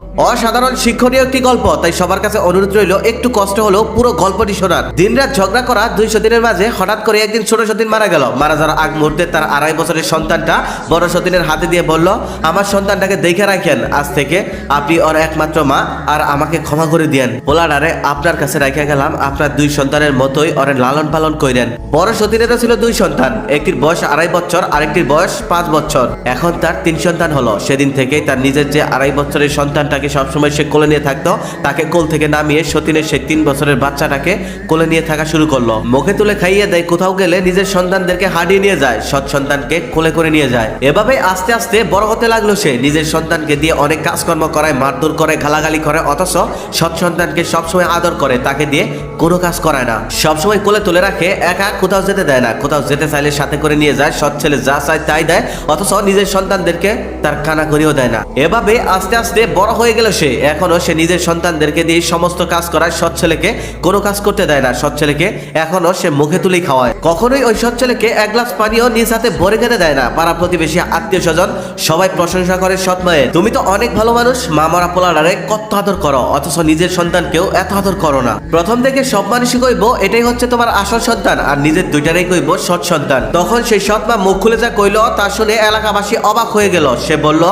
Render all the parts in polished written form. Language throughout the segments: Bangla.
অসাধারণ শিক্ষণীয় একটি গল্প, তাই সবার কাছে অনুরোধ রইল একটু কষ্ট হলেও পুরো গল্পটি শোনার। দিনরাত ঝগড়া করা দুই সতীনের মাঝে হঠাৎ করে একদিন ছোট সতীন মারা গেল। মারা যাওয়ার আগ মুহূর্তে তার 2.5 বছরের সন্তানটা বড় সতীনের হাতে দিয়ে বলল, আমার সন্তানটাকে দেখে রাখেন, আজ থেকে আপনি ওর একমাত্র মা, আর আমাকে ক্ষমা করে দিয়েন। পোলাডারে আপনার কাছে রাখা গেলাম, আপনার দুই সন্তানের মতোই ওরে লালন পালন করেন। বড় সতীনেরও ছিল 2 সন্তান, একটির বয়স 2.5 বছর, আরেকটির বয়স 5 বছর। এখন তার 3 সন্তান হলো। সেদিন থেকেই তার নিজের যে 2.5 বছরের সন্তানটাকে সবসময় সে কোলে নিয়ে থাকতো, তাকে কোল থেকে নামিয়ে সতীনের সেই 3 বছরের বাচ্চাটাকে কোলে নিয়ে থাকা শুরু করলো। মুখে তুলে খাইয়ে দেয়, কোথাও গেলে নিজের সন্তানদেরকে হাঁটিয়ে নিয়ে যায়, সৎ সন্তানকে কোলে করে নিয়ে যায়। এভাবে আস্তে আস্তে বড় হতে লাগলো সে। নিজের সন্তানকে দিয়ে অনেক কাজকর্ম করায়, মারধর করে, গালাগালি করে, অথচ সৎ সন্তানকে সবসময় আদর করে, তাকে দিয়ে কোনো কাজ করায় না। সবসময় কোলে তুলে রাখে, একা কোথাও যেতে দেয় না। কোথাও যেতে চাইলে সাথে করে নিয়ে যায়। সৎ ছেলে যা চায় তাই দেয়, অথচ নিজের সন্তানদেরকে তার কানা করিও দেয় না। এভাবে আস্তে আস্তে বড় হয়ে গেল সে। এখনো সে নিজের সন্তানদেরকে দিয়ে সমস্ত কাজ করায়, সৎ ছেলেকে কোনো কাজ করতে দেয় না। সৎ ছেলেকে এখনো সে মুখে তুলেই খাওয়ায়। কখনোই ওই সৎ ছেলেকে 1 গ্লাস পানিও নিজ হাতে ভরে খেতে দেয় না। পাড়া প্রতিবেশী, আত্মীয় স্বজন সবাই প্রশংসা করে সৎ মায়ের, তুমি তো অনেক ভালো মানুষ, মা মরা পোলাডারে কত আদর করো, অথচ নিজের সন্তানকেও এত আদর করো না। প্রথম থেকে সব মানুষই কইব এটাই হচ্ছে তোমার আসল সন্তান, আর নিজের দুইটারই কইব সৎ সন্তান। তখন সেই সৎ মা মুখ খুলে যা কইল, তা শুনে এলাকাবাসী অবাক হয়ে গেল। সে বলল,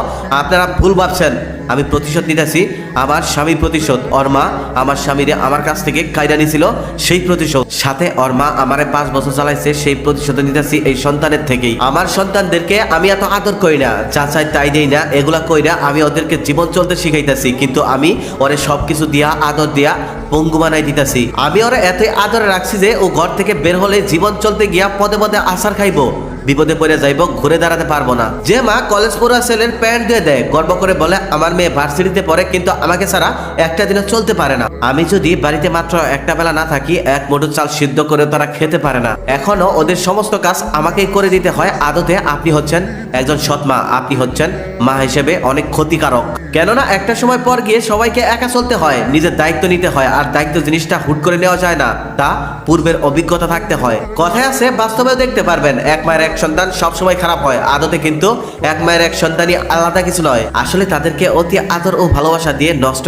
আপনারা ভুল ভাবছেন, আমি প্রতিশোধ নিতেছি, আমার স্বামীর প্রতিশোধ। ওর মা আমার স্বামীরে আমার কাছ থেকে কায়দা নিছিল, সেই প্রতিশোধ। সাথে ওর মা আমারে 5 বছর চালাইছে, সেই প্রতিশোধ নিতেছি এই সন্তানের থেকেই। আমার সন্তানদেরকে আমি এত আদর করি না, যা চাই তাই দেই না, এগুলা কইরা আমি ওদেরকে জীবন চলতে শিখাইতেছি, কিন্তু আমি ওরে সবকিছু দিয়া, আদর দিয়া পঙ্গু বানাই দিতেছি। আমি ওরে এতই আদরে রাখছি যে ও ঘর থেকে বের হলে জীবন চলতে গিয়া পদে পদে আছাড় খাইবো, বিপদে পড়ে যাইব, ঘুরে দাঁড়াতে পারবো না। যে মা কলেজ পড়ুয়া ছেলের প্যান্ট ধুয়ে দেয়, গর্ব করে বলে আমার মেয়ে ভার্সিটিতে পড়ে, কিন্তু আমাকে ছাড়া একটা দিনও চলতে পারে না। আমি যদি বাড়িতে মাত্র একটা বেলা না থাকি, 1 মুঠো চাল সিদ্ধ করে তারা খেতে পারে না। এখনো ওদের সমস্ত কাজ আমাকেই করে দিতে হয়। আদতে আপনি হচ্ছেন একজন সৎ মা, আপনি হচ্ছেন মা হিসেবে অনেক ক্ষতিকারক। কেননা একটা সময় পর গিয়ে সবাইকে একা চলতে হয়, নিজের দায়িত্ব নিতে হয়, আর দায়িত্ব জিনিসটা হুট করে নেওয়া যায় না, তা পূর্বের অভিজ্ঞতা থাকতে হয়। কথায় আছে, বাস্তবেও দেখতে পারবেন, এক মায়ের এক সন্তান সবসময় খারাপ হয়। আদতে কিন্তু এক মায়ের এক সন্তানই আলাদা কিছু নয়, আসলে তাদেরকে অতি আদর ও ভালোবাসা দিয়ে নষ্ট